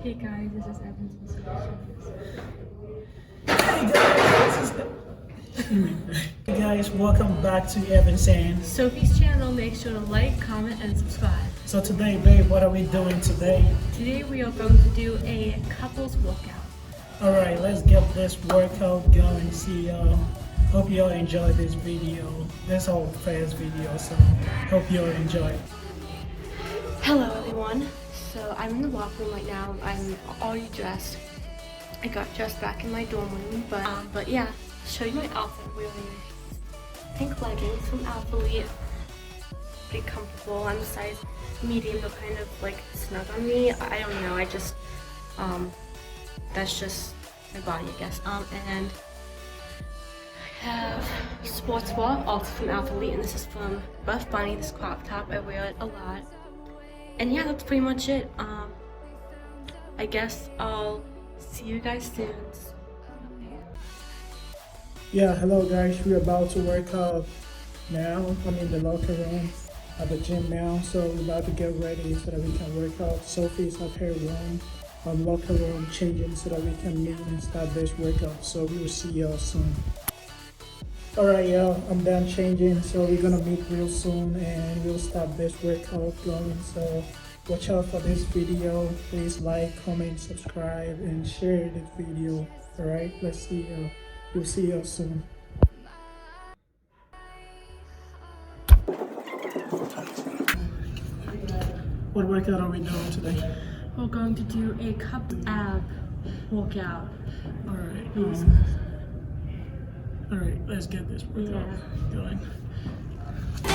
Hey guys, this is Evans from Sophie. Hey guys, welcome back to Evans and Sophie's channel. Make sure to like, comment, and subscribe. So today, babe, what are we doing today? Today we are going to do a couples workout. Alright, let's get this workout going. See y'all. Hope y'all enjoy this video. This whole fast video, so hope y'all enjoy it. Hello everyone. So I'm in the locker room right now. I'm already dressed. I got dressed back in my dorm room, but yeah, show you my outfit. I'm wearing pink leggings from Alphalete. Pretty comfortable. I'm a size medium, but kind of like snug on me. I don't know. That's just my body, I guess. And I have sports bra, also from Alphalete, and this is from Buff Bunny. This crop top. I wear it a lot. And yeah, that's pretty much it. I guess I'll see you guys soon. Yeah, hello guys. We're about to work out now. I'm in the locker room at the gym now, so we're about to get ready so that we can work out. Sophie's at her room, locker room, changing so that we can meet and start this workout. So we will see y'all soon. Alright y'all, I'm done changing, so we're gonna meet real soon and we'll start this workout going. So watch out for this video. Please like, comment, subscribe, and share this video. Alright, let's see y'all. We'll see y'all soon. What workout are we doing today? We're going to do a cupped ab workout. Alright, let's get this workout going. They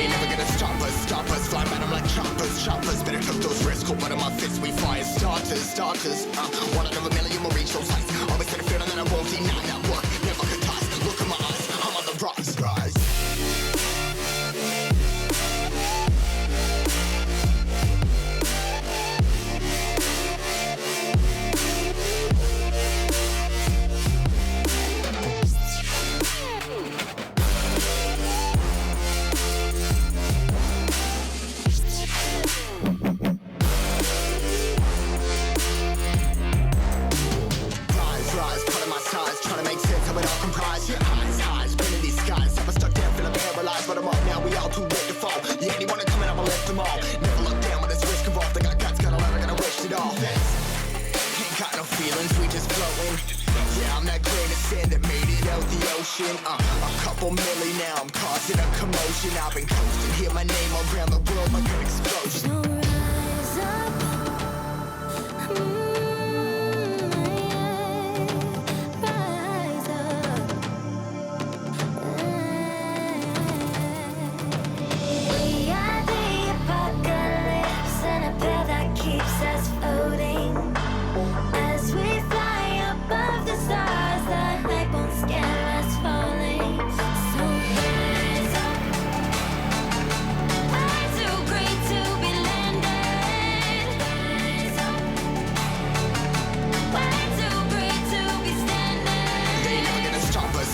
ain't never gonna stop us, fly by them like choppers, better cook those risks, cold butter my fists, we fire starters, one out of a million will reach those heights, always set a feeling that I won't deny, that work, never could toss, look in my eyes, I'm on the rocks, rise. A couple milli now, I'm causing a commotion. I've been coasting, hear my name around the world like an explosion. Rise up, rise up. We are the apocalypse, and a path that keeps us floating. As we fly above the stars, the light won't scare us falling. So rise up. I'm too great to be landed. Rise up. Way too great to be standing. They ain't never gonna stop us,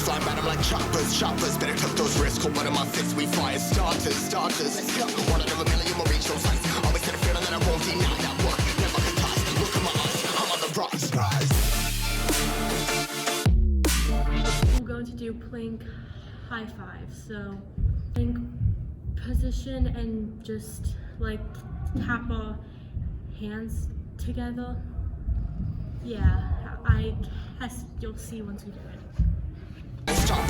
fly by them like choppers, better cook those risks, cold butter my fists, we fire starters, let's go, one out of a million will reach those heights, always set a feeling that I won't deny, that work, never could toss, look in my eyes, I'm on the rocks, rise. We're going to do plank high five. So plank position and just like tap our hands together. Yeah, I guess you'll see once we do it. Stop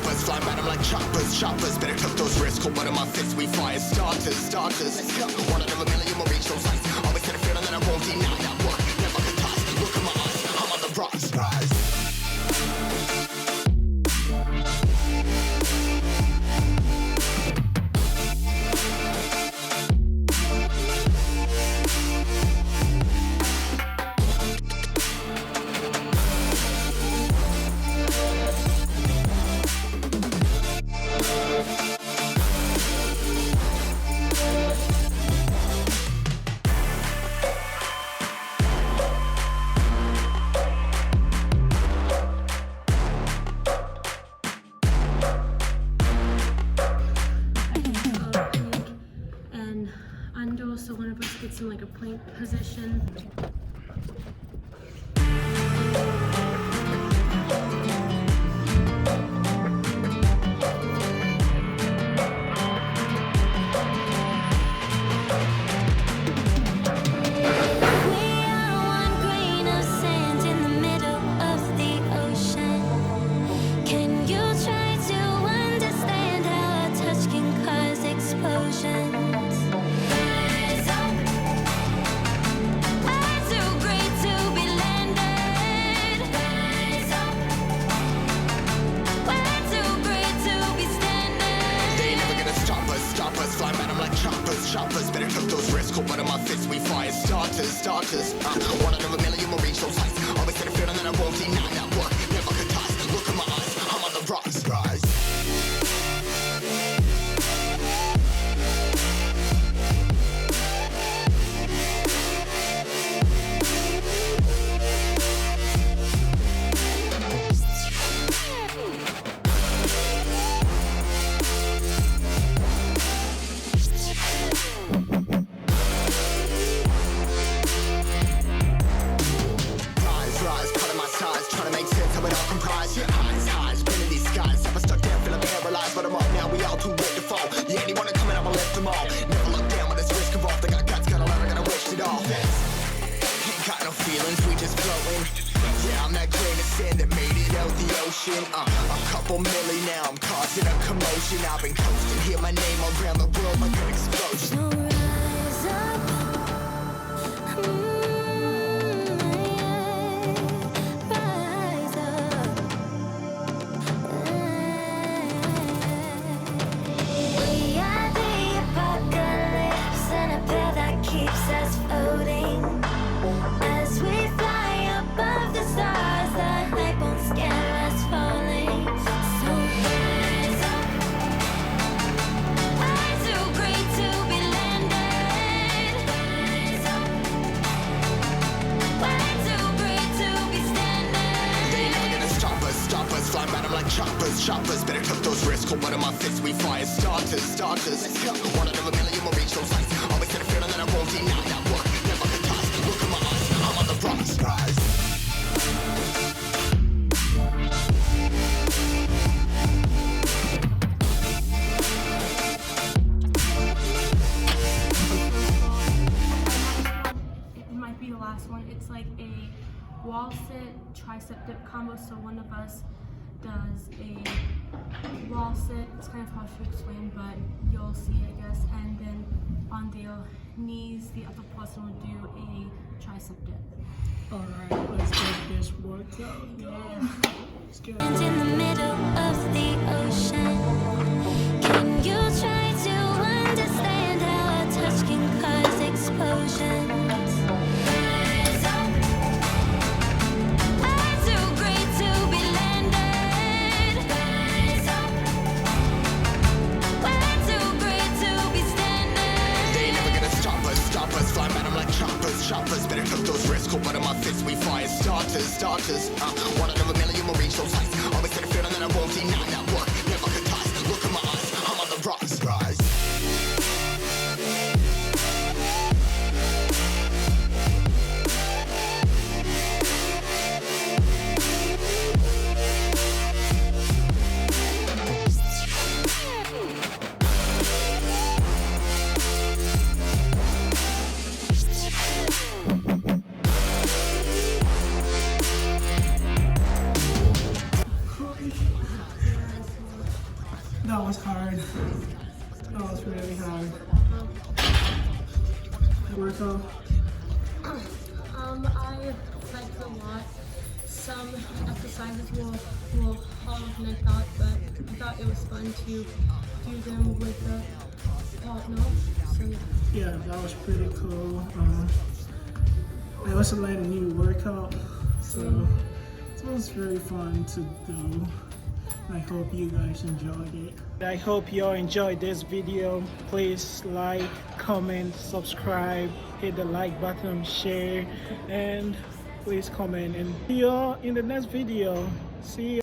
us, fly by them like choppers, better cook those risks, cold butter my fists, we fire starters, let's go, one out of a million will reach those heights, always set a feeling that I won't deny, that work, never could toss, look in my eyes, I'm on the rocks, rise. gets in like a plank position. Choppers, better cook those risks. Cold blood in my fists, we fire starters. One out of a million will reach those heights. Always had a feeling that I won't deny that work. Never could toss. Look in my eyes, I'm on the rocks. Rise. But I'm up now, we all too late to fall. Yeah, anyone coming up, I left them all. Never look down when this risk involved. I got guts, gotta learn, I gotta wish it all. Ain't got no feelings, we just flowing. Yeah, I'm that grain of sand that made it out the ocean. A couple milli now, I'm causing a commotion. I've been coasting, hear my name around the world like an explosion. So rise up. Rise up. We are the apocalypse, and a path that keeps us floating. As we fly above the stars, the light won't scare us falling. So rise up. We're too great to be landed. Rise up. We're too great to be standing. They ain't never gonna stop us. Fly by them like choppers. Better cook those risks. Cold blood in my fists, we fire starters. Let's go. One out of a million will reach those heights. Always had a feeling that I won't deny that work. Never could toss. Look in my eyes, I'm on the rocks. Rise. It might be the last one. It's like a wall sit tricep dip combo. So one of us does a wall sit. It's kind of hard to explain, but you'll see, I guess. And then on the knees, the other person will do a tricep dip. Alright, let's get this workout going. Let's get it. And in the middle of the ocean, can you try to understand how a touch can cause explosions? Rise up. We're too great to be landed. Rise up. We're too great to be standing. They ain't never gonna stop us. Fly by them like choppers. Better cook those risks. Cold blood in my fists, we fire starters. One out of a million will reach those heights. Always had a feeling that I won't deny that work. Never could toss. Look in my eyes, I'm on the rocks. Rise. That was hard. That was really hard. Workout. I liked a lot. Some exercises will hard than I thought, but I thought it was fun to do them with the partner. So Yeah, that was pretty cool. I also learned a new workout, so it was very fun to do. I hope you guys enjoyed it. I hope you all enjoyed this video. Please like, comment, subscribe, hit the like button, share, and please comment. And see you all in the next video. See you.